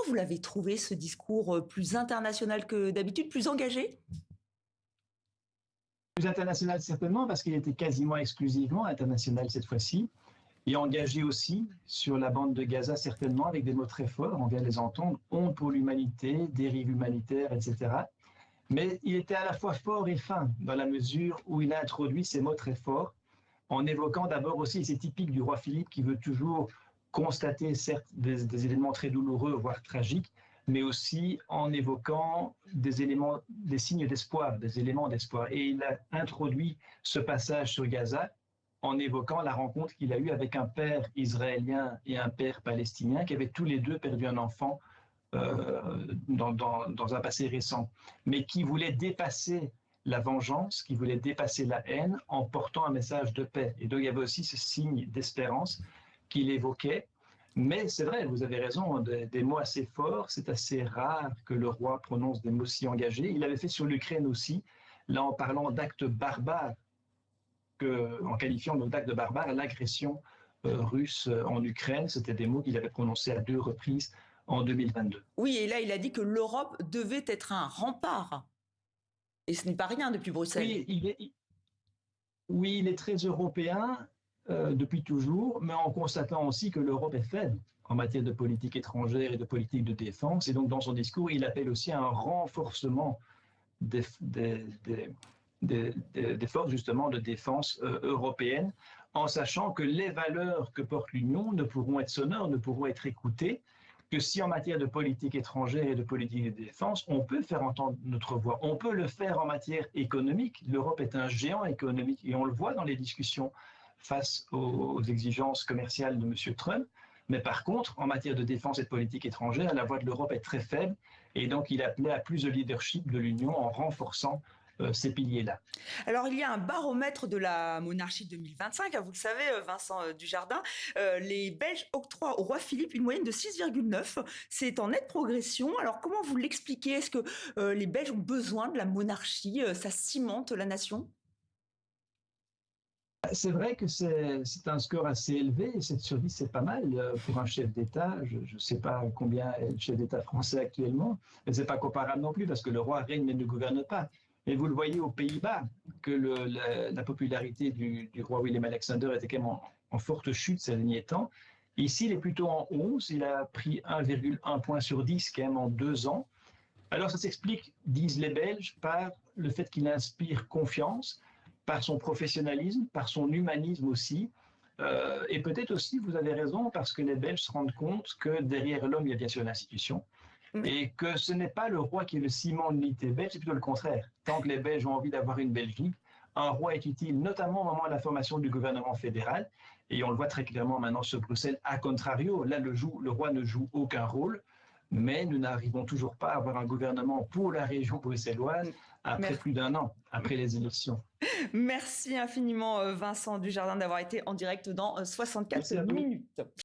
vous l'avez trouvé, ce discours plus international que d'habitude, plus engagé? Plus international certainement, parce qu'il était quasiment exclusivement international cette fois-ci, et engagé aussi sur la bande de Gaza certainement, avec des mots très forts, on vient de les entendre, honte pour l'humanité, dérive humanitaire, etc. Mais il était à la fois fort et fin, dans la mesure où il a introduit ces mots très forts, en évoquant d'abord aussi, c'est typique du roi Philippe qui veut toujours constater certes des événements très douloureux, voire tragiques, mais aussi en évoquant des éléments, des signes d'espoir, des éléments d'espoir. Et il a introduit ce passage sur Gaza en évoquant la rencontre qu'il a eue avec un père israélien et un père palestinien qui avaient tous les deux perdu un enfant dans un passé récent, mais qui voulait dépasser la vengeance, qui voulait dépasser la haine en portant un message de paix. Et donc il y avait aussi ce signe d'espérance qu'il évoquait. Mais c'est vrai, vous avez raison, des mots assez forts, c'est assez rare que le roi prononce des mots si engagés. Il l'avait fait sur l'Ukraine aussi, là en parlant d'actes barbares, en qualifiant d'actes barbares l'agression russe en Ukraine. C'était des mots qu'il avait prononcés à 2 reprises en 2022. Oui, et là, il a dit que l'Europe devait être un rempart. Et ce n'est pas rien depuis Bruxelles. Oui, il est très européen depuis toujours, mais en constatant aussi que l'Europe est faible en matière de politique étrangère et de politique de défense. Et donc, dans son discours, il appelle aussi à un renforcement des forces justement de défense européennes, en sachant que les valeurs que porte l'Union ne pourront être sonores, ne pourront être écoutées que si en matière de politique étrangère et de politique de défense, on peut faire entendre notre voix. On peut le faire en matière économique. L'Europe est un géant économique et on le voit dans les discussions face aux exigences commerciales de M. Trump. Mais par contre, en matière de défense et de politique étrangère, la voix de l'Europe est très faible et donc il appelait à plus de leadership de l'Union en renforçant ces piliers-là. Alors, il y a un baromètre de la monarchie 2025, vous le savez, Vincent Dujardin. Les Belges octroient au roi Philippe une moyenne de 6,9. C'est en nette progression. Alors, comment vous l'expliquez? Est-ce que les Belges ont besoin de la monarchie? Ça cimente la nation? C'est vrai que c'est un score assez élevé, 7 sur 10, c'est pas mal pour un chef d'État. Je ne sais pas combien est le chef d'État français actuellement, mais ce n'est pas comparable non plus parce que le roi règne mais ne gouverne pas. Et vous le voyez aux Pays-Bas, que la popularité du roi Willem Alexander était quand même en forte chute ces derniers temps. Ici, il est plutôt en hausse, il a pris 1,1 point sur 10 quand même en 2 ans. Alors ça s'explique, disent les Belges, par le fait qu'il inspire confiance, par son professionnalisme, par son humanisme aussi, et peut-être aussi, vous avez raison, parce que les Belges se rendent compte que derrière l'homme, il y a bien sûr l'institution, et que ce n'est pas le roi qui est le ciment de l'unité belge, c'est plutôt le contraire. Tant que les Belges ont envie d'avoir une Belgique, un roi est utile, notamment au moment de la formation du gouvernement fédéral, et on le voit très clairement maintenant sur Bruxelles, à contrario, là le roi ne joue aucun rôle, mais nous n'arrivons toujours pas à avoir un gouvernement pour la région bruxelloise après plus d'un an, après les élections. Merci infiniment, Vincent Dujardin, d'avoir été en direct dans 64 Merci à vous. minutes.